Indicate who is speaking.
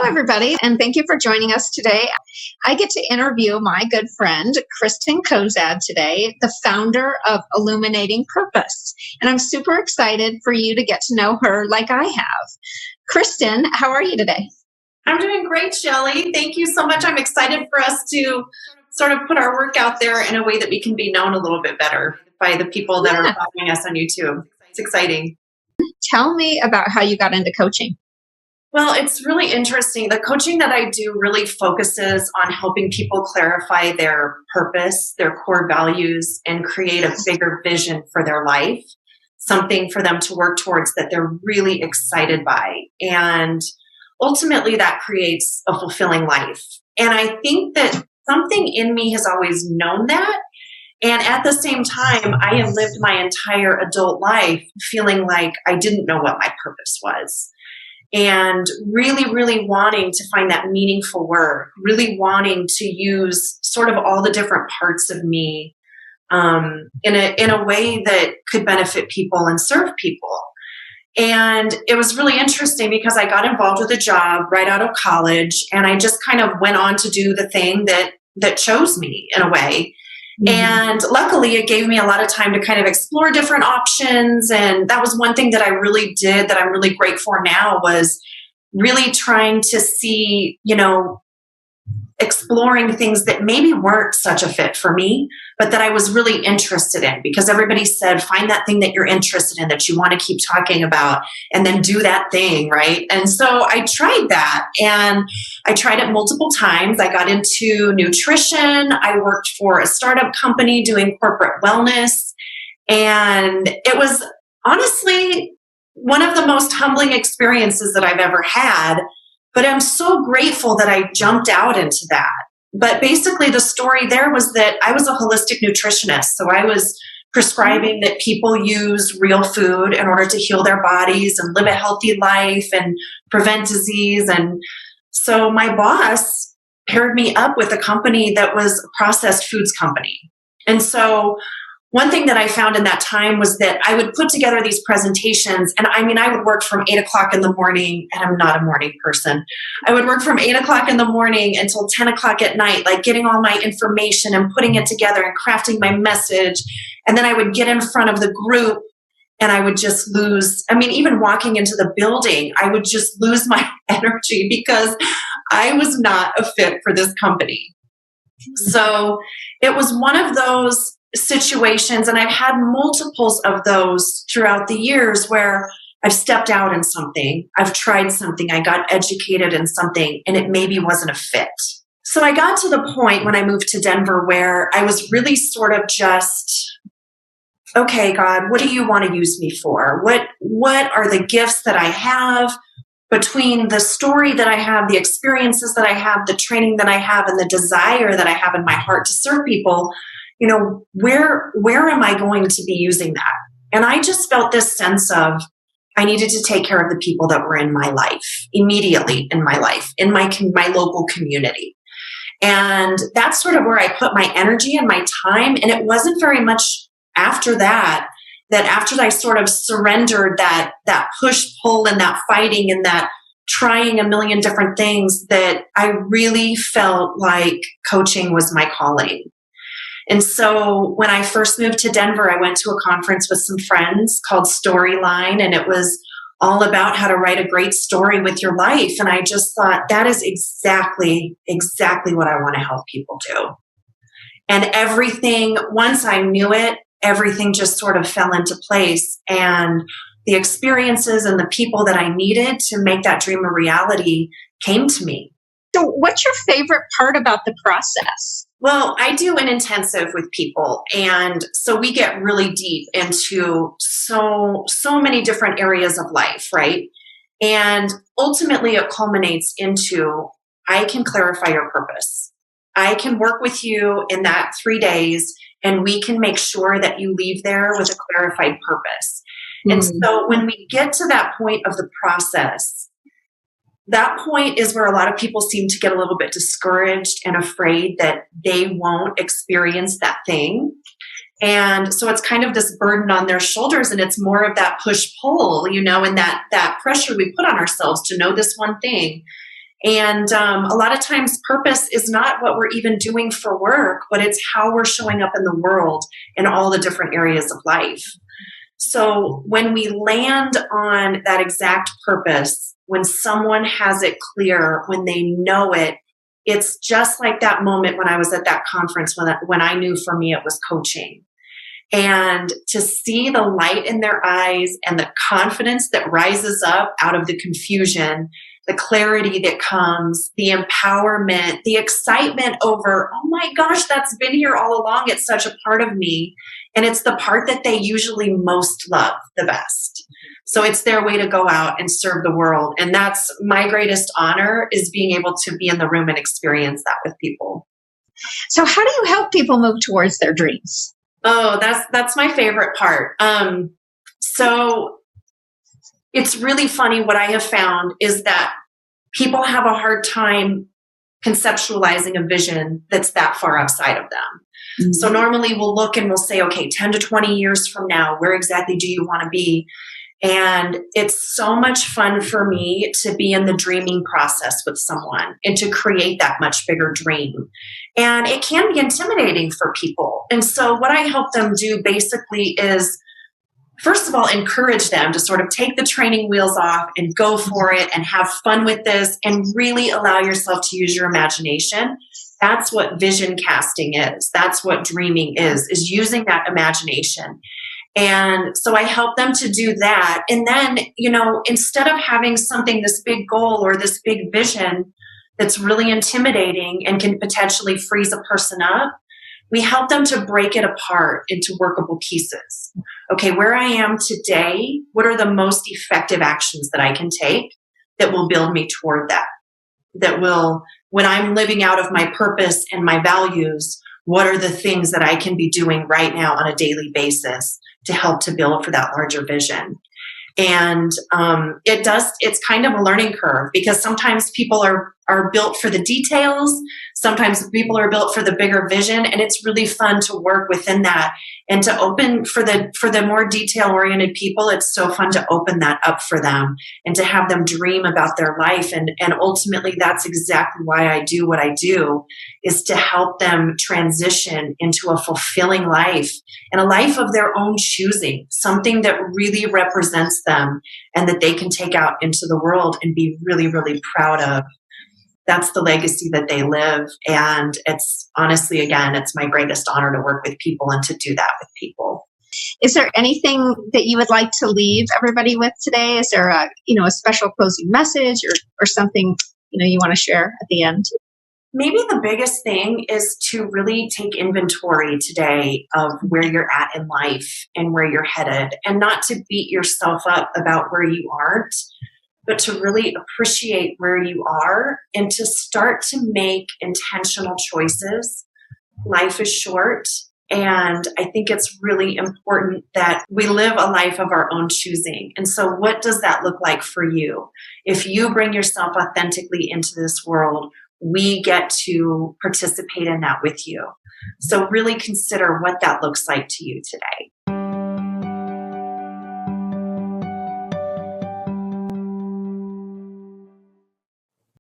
Speaker 1: everybody, and thank you for joining us today. I get to interview my good friend, Kristyn Cozad today, the founder of Illuminating Purpose. And I'm super excited for you to get to know her like I have. Kristyn, how are you today?
Speaker 2: I'm doing great, Shelley. Thank you so much. I'm excited for us to sort of put our work out there in a way that we can be known a little bit better by the people that are following us on YouTube. It's exciting.
Speaker 1: Tell me about how you got into coaching.
Speaker 2: Well, it's really interesting. The coaching that I do really focuses on helping people clarify their purpose, their core values, and create a bigger vision for their life, something for them to work towards that they're really excited by. And ultimately, that creates a fulfilling life. And I think that something in me has always known that. And at the same time, I have lived my entire adult life feeling like I didn't know what my purpose was. And really, really wanting to find that meaningful work, really wanting to use sort of all the different parts of me in a way that could benefit people and serve people. And it was really interesting because I got involved with a job right out of college, and I just kind of went on to do the thing that chose me in a way. Mm-hmm. And luckily, it gave me a lot of time to kind of explore different options. And that was one thing that I really did that I'm really grateful for now, was really trying to see, exploring things that maybe weren't such a fit for me, but that I was really interested in, because everybody said, find that thing that you're interested in, that you want to keep talking about, and then do that thing, right? And so I tried that, and I tried it multiple times. I got into nutrition. I worked for a startup company doing corporate wellness, and it was honestly one of the most humbling experiences that I've ever had. But I'm so grateful that I jumped out into that. But basically, the story there was that I was a holistic nutritionist. So I was prescribing that people use real food in order to heal their bodies and live a healthy life and prevent disease. And so my boss paired me up with a company that was a processed foods company. And so one thing that I found in that time was that I would put together these presentations, and I would work from 8 o'clock in the morning, and I'm not a morning person. I would work from 8 o'clock in the morning until 10 o'clock at night, like getting all my information and putting it together and crafting my message. And then I would get in front of the group, and I would just lose, even walking into the building, I would just lose my energy because I was not a fit for this company. So it was one of those situations, and I've had multiples of those throughout the years, where I've stepped out in something, I've tried something, I got educated in something, and it maybe wasn't a fit. So I got to the point when I moved to Denver where I was really sort of just, okay, God, what do you want to use me for? What are the gifts that I have? Between the story that I have, the experiences that I have, the training that I have, and the desire that I have in my heart to serve people, where am I going to be using that? And I just felt this sense of I needed to take care of the people that were in my life, immediately in my life, in my local community. And that's sort of where I put my energy and my time. And it wasn't very much after that after I sort of surrendered that push-pull and that fighting and that trying a million different things, that I really felt like coaching was my calling. And so when I first moved to Denver, I went to a conference with some friends called Storyline, and it was all about how to write a great story with your life. And I just thought, that is exactly what I want to help people do. And everything, once I knew it, everything just sort of fell into place. And the experiences and the people that I needed to make that dream a reality came to me.
Speaker 1: So what's your favorite part about the process?
Speaker 2: Well, I do an intensive with people. And so we get really deep into so many different areas of life, right? And ultimately it culminates into, I can clarify your purpose. I can work with you in that 3 days, and we can make sure that you leave there with a clarified purpose. Mm-hmm. And so when we get to that point of the process, that point is where a lot of people seem to get a little bit discouraged and afraid that they won't experience that thing. And so it's kind of this burden on their shoulders, and it's more of that push-pull, and that pressure we put on ourselves to know this one thing. And a lot of times purpose is not what we're even doing for work, but it's how we're showing up in the world in all the different areas of life. So when we land on that exact purpose, when someone has it clear, when they know it, it's just like that moment when I was at that conference when I knew for me it was coaching. And to see the light in their eyes and the confidence that rises up out of the confusion, the clarity that comes, the empowerment, the excitement over, oh my gosh, that's been here all along. It's such a part of me. And it's the part that they usually most love the best. So it's their way to go out and serve the world. And that's my greatest honor, is being able to be in the room and experience that with people.
Speaker 1: So how do you help people move towards their dreams?
Speaker 2: Oh, that's my favorite part. So it's really funny. What I have found is that people have a hard time conceptualizing a vision that's that far outside of them. Mm-hmm. So normally we'll look and we'll say, okay, 10 to 20 years from now, where exactly do you want to be? And it's so much fun for me to be in the dreaming process with someone and to create that much bigger dream. And it can be intimidating for people. And so what I help them do basically is, first of all, encourage them to sort of take the training wheels off and go for it and have fun with this and really allow yourself to use your imagination. That's what vision casting is. That's what dreaming is using that imagination. And so I help them to do that. And then, instead of having something, this big goal or this big vision that's really intimidating and can potentially freeze a person up, we help them to break it apart into workable pieces. Okay, where I am today, what are the most effective actions that I can take that will build me toward that? That will, when I'm living out of my purpose and my values, what are the things that I can be doing right now on a daily basis to help to build for that larger vision? And it's kind of a learning curve, because sometimes people are built for the details. Sometimes people are built for the bigger vision, and it's really fun to work within that and to open for the more detail oriented people. It's so fun to open that up for them and to have them dream about their life. And ultimately that's exactly why I do what I do, is to help them transition into a fulfilling life and a life of their own choosing, something that really represents them and that they can take out into the world and be really, really proud of. That's the legacy that they live. And it's honestly, again, it's my greatest honor to work with people and to do that with people.
Speaker 1: Is there anything that you would like to leave everybody with today? Is there a special closing message or something, you want to share at the end?
Speaker 2: Maybe the biggest thing is to really take inventory today of where you're at in life and where you're headed, and not to beat yourself up about where you aren't, but to really appreciate where you are and to start to make intentional choices. Life is short, and I think it's really important that we live a life of our own choosing. And so what does that look like for you? If you bring yourself authentically into this world, we get to participate in that with you. So really consider what that looks like to you today.